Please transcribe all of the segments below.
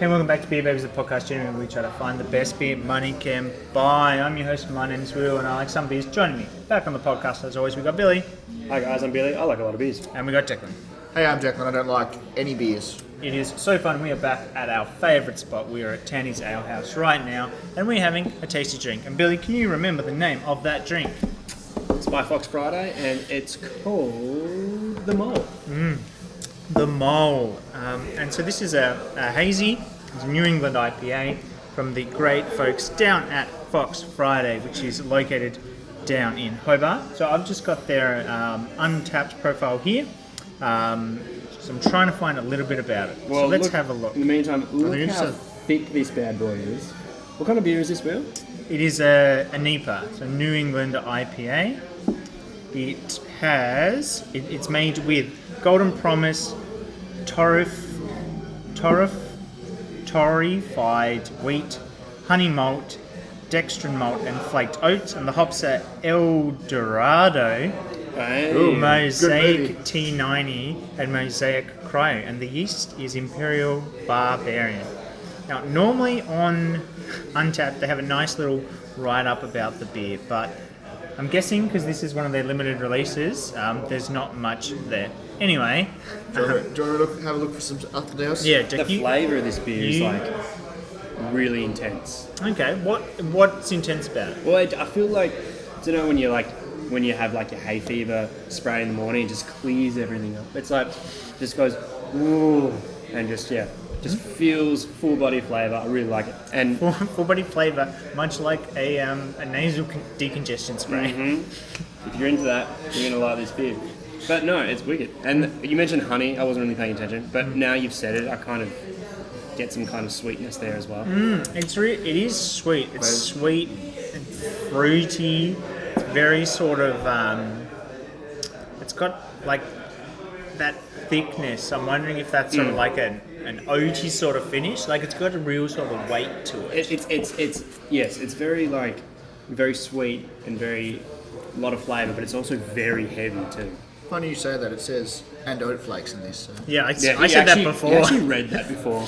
Hey, welcome back to Beer Babies, the podcast generally where we try to find the best beer money can buy. I'm your host, my name's Will, and I like some beers. Joining me back on the podcast, as always, we got Billy. Hi guys, I'm Billy. I like a lot of beers. And we got Declan. Hey, I'm Declan. I don't like any beers. It is so fun. We are back at our favourite spot. We are at Tanny's Ale House right now, and we're having a tasty drink. And Billy, can you remember the name of that drink? It's by Fox Friday, and it's called the Mole. The Mole. And so this is a hazy, it's a New England IPA from the great folks down at Fox Friday, which is located down in Hobart. So I've just got their untapped profile here. So I'm trying to find a little bit about it. Well, so let's have a look. In the meantime, look how thick this bad boy is. What kind of beer is this, Will? It is a NEPA, so New England IPA. It's made with Golden Promise, torrefied wheat, honey malt, dextrin malt, and flaked oats, and the hops are El Dorado, Mosaic T90, and Mosaic Cryo, and the yeast is Imperial Barbarian. Now, normally on Untapped, they have a nice little write-up about the beer, but I'm guessing because this is one of their limited releases, there's not much there. Anyway. Do you want to have a look for something else? Yeah, The flavour of this beer is like really intense. Okay, what's intense about it? Well, I feel like, do you know when you have like your hay fever spray in the morning, it just clears everything up. It's like, just goes, ooh, and just feels full body flavour. I really like it. And Full body flavour, much like a nasal decongestion spray. If you're into that, you're going to like this beer. But no, it's wicked. And you mentioned honey. I wasn't really paying attention, but now you've said it, I kind of get some kind of sweetness there as well. It is sweet. It's sweet and fruity. It's very sort of, it's got like that thickness. I'm wondering if that's sort of like an oaty sort of finish. Like it's got a real sort of weight to it. It's very like, very sweet and a lot of flavour, but it's also very heavy too. Funny you say that. It says and oat flakes in this. So. Yeah, I said that before. I actually read that before.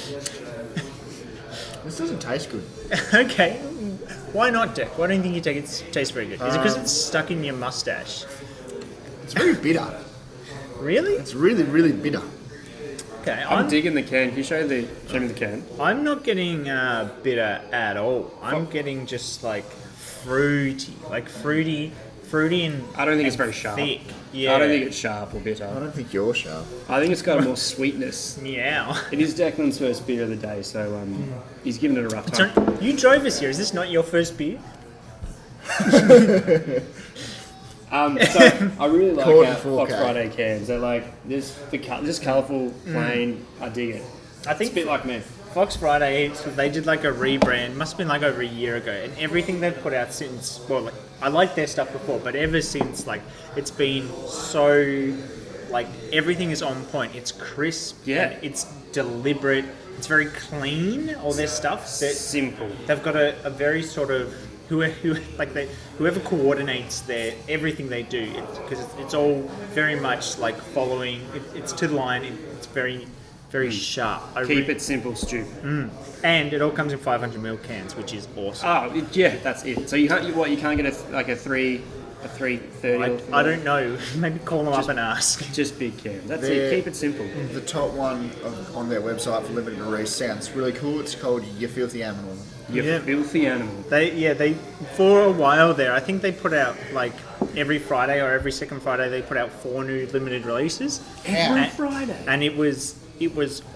This doesn't taste good. Okay, why not, Dick? Why don't you think it tastes very good? Is it because it's stuck in your mustache? It's very bitter. Really? It's really, really bitter. Okay, I'm digging the can. Can you show me the can? I'm not getting bitter at all. I'm getting just like fruity, and I don't think it's very sharp. thick. Yeah. I don't think it's sharp or I bitter. don't think you're sharp. I think it's got more sweetness. Meow. It is Declan's first beer of the day, so he's giving it a rough So time. you drove us here. Is this not your first beer? So I really like Caught our in 4K. Fox Friday cans. They're like just colourful, plain. I dig it. I think It's a bit like me. Fox Friday, they did like a rebrand. Must have been like over a year ago, and everything they've put out since. Well, like, I liked their stuff before, but ever since, like it's been so, like everything is on point. It's crisp. Yeah. And it's deliberate. It's very clean. All their stuff. Simple. They've got a very sort of whoever coordinates everything they do, because it's all very much like following. It's to the line. It's very, very sharp. Keep it simple, stupid. And it all comes in 500ml cans, which is awesome. Oh yeah, that's it. So you can't get a 330. I don't know. Maybe call them up and ask. Just big cans. That's it. Keep it simple. The top one on their website for limited release sounds really cool. It's called You Filthy Animal. You filthy animal. They for a while there, I think they put out like every Friday or every second Friday they put out 4 new limited releases. Every Friday. And it was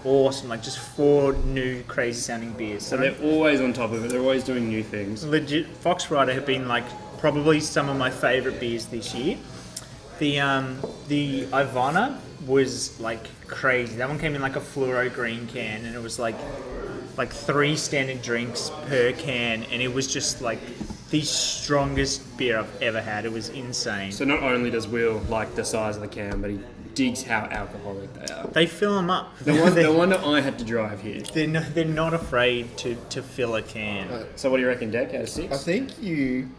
awesome, like just 4 new crazy sounding beers. So they're always on top of it. They're always doing new things. Legit, Fox Friday have been like probably some of my favourite beers this year. The Ivana was like crazy. That one came in like a fluoro green can, and it was like 3 standard drinks per can, and it was just like the strongest beer I've ever had. It was insane. So not only does Will like the size of the can, but he digs how alcoholic they are. They fill them up. The one that I had to drive here. They're not afraid to fill a can. So what do you reckon, Deck, out of 6? I think you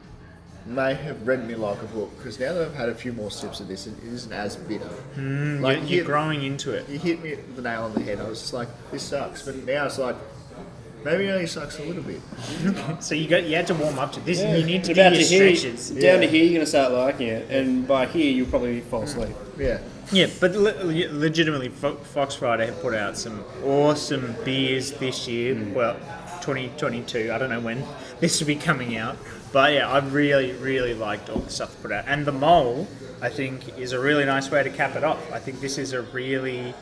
may have read me like a book, because now that I've had a few more sips of this, it isn't as bitter. You're growing into it. You hit me the nail on the head. I was just like, this sucks. But now it's like, Maybe it only sucks a little bit. So you had to warm up to this, and you need to do About your to here, stretches. down to here, you're going to start liking it, and by here, you'll probably fall asleep. Yeah. Yeah, but legitimately, Fox Friday have put out some awesome beers this year. Well, 2022. I don't know when this will be coming out, but yeah, I really, really liked all the stuff they put out. And the mole, I think, is a really nice way to cap it off. I think this is a really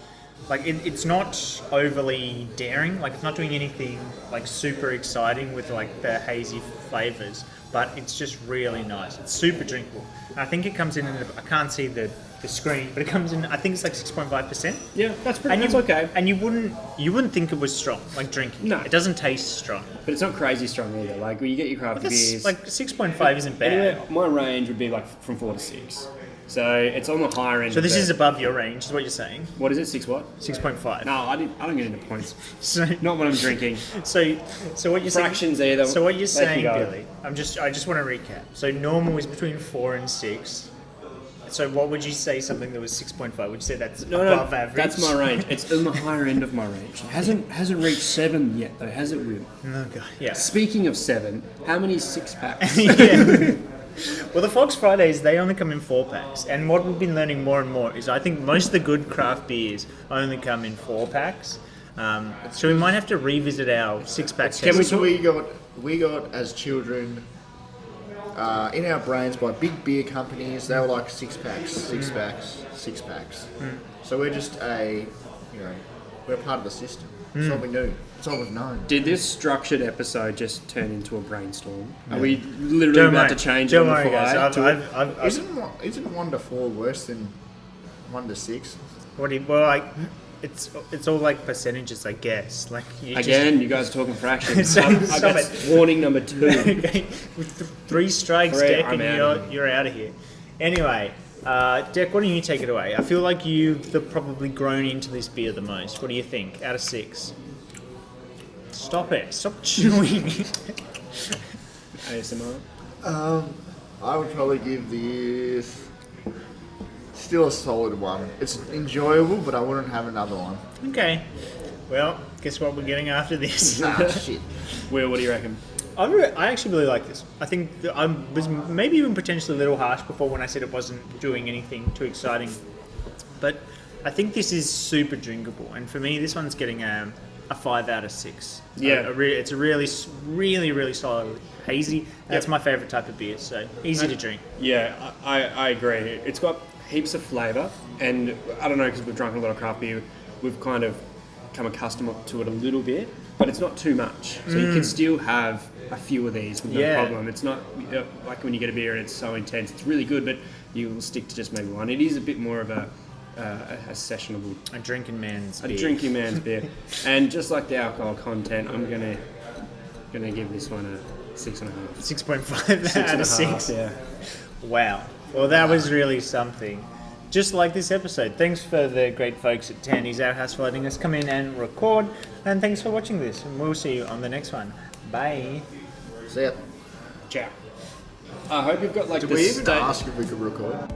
it's not overly daring. Like, it's not doing anything like super exciting with like the hazy flavors, but it's just really nice. It's super drinkable. And I think it comes in. I can't see the screen, but it comes in. I think it's like 6.5%. Yeah, that's okay. And you wouldn't think it was strong, like drinking. No, it doesn't taste strong. But it's not crazy strong either. Like when you get your craft beers, Like 6.5 isn't bad. anyway, my range would be like from 4 to 6. So it's on the higher end. So this is above your range, is what you're saying? What is it? 6 what? 6.5. No, I don't get into points. So Not when I'm drinking. So what you're Fractions saying? either. So what you're They can saying, go. Billy? I just want to recap. So normal is between 4 and 6. So what would you say? Something that was 6.5? Would you say that's above average? That's my range. It's on the higher end of my range. It hasn't reached 7 yet though, has it, Will? Oh god, yeah. Speaking of 7, how many 6-packs? Yeah. Well, the Fox Fridays, they only come in 4-packs. And what we've been learning more and more is I think most of the good craft beers only come in 4-packs. So we might have to revisit our 6-pack. We got as children in our brains by big beer companies. They were like 6-packs, 6-packs. So we're just we're part of the system. It's all we knew. It's all we've known. Did this structured episode just turn into a brainstorm? Are we literally about to change it on the fly? Guys, Isn't 1 to 4 worse than 1 to 6? it's all like percentages, I guess. Like you you guys are talking fractions. Stop I got it. warning number 2. Okay, with 3 strikes, Three, Deck, I'm and out. you're out of here. Anyway, Deck, why don't you take it away? I feel like you've probably grown into this beer the most. What do you think? Out of 6? Stop it. Stop chewing. ASMR. I would probably give this still a solid 1. It's enjoyable, but I wouldn't have another one. Okay. Well, guess what we're getting after this? Shit. Will, what do you reckon? I actually really like this. I think that I was maybe even potentially a little harsh before when I said it wasn't doing anything too exciting. But I think this is super drinkable. And for me, this one's getting a 5 out of 6. Yeah. It's a really, really, really solid hazy. That's my favourite type of beer, so easy to drink. Yeah, I agree. It's got heaps of flavour, and I don't know, because we've drunk a lot of craft beer, we've kind of come accustomed to it a little bit, but it's not too much. So you can still have a few of these with no problem. It's not like when you get a beer and it's so intense. It's really good, but you'll stick to just maybe one. It is a bit more of a sessionable, A drinking man's beer. And just like the alcohol content, I'm gonna give this one a 6.5. 6.5 out of 6. Yeah. Wow. Well, that was really something. Just like this episode. Thanks for the great folks at Tandy's Our House for letting us come in and record. And thanks for watching this. And we'll see you on the next one. Bye. See ya. Ciao. I hope you've got like Did the we even state. ask if we could record?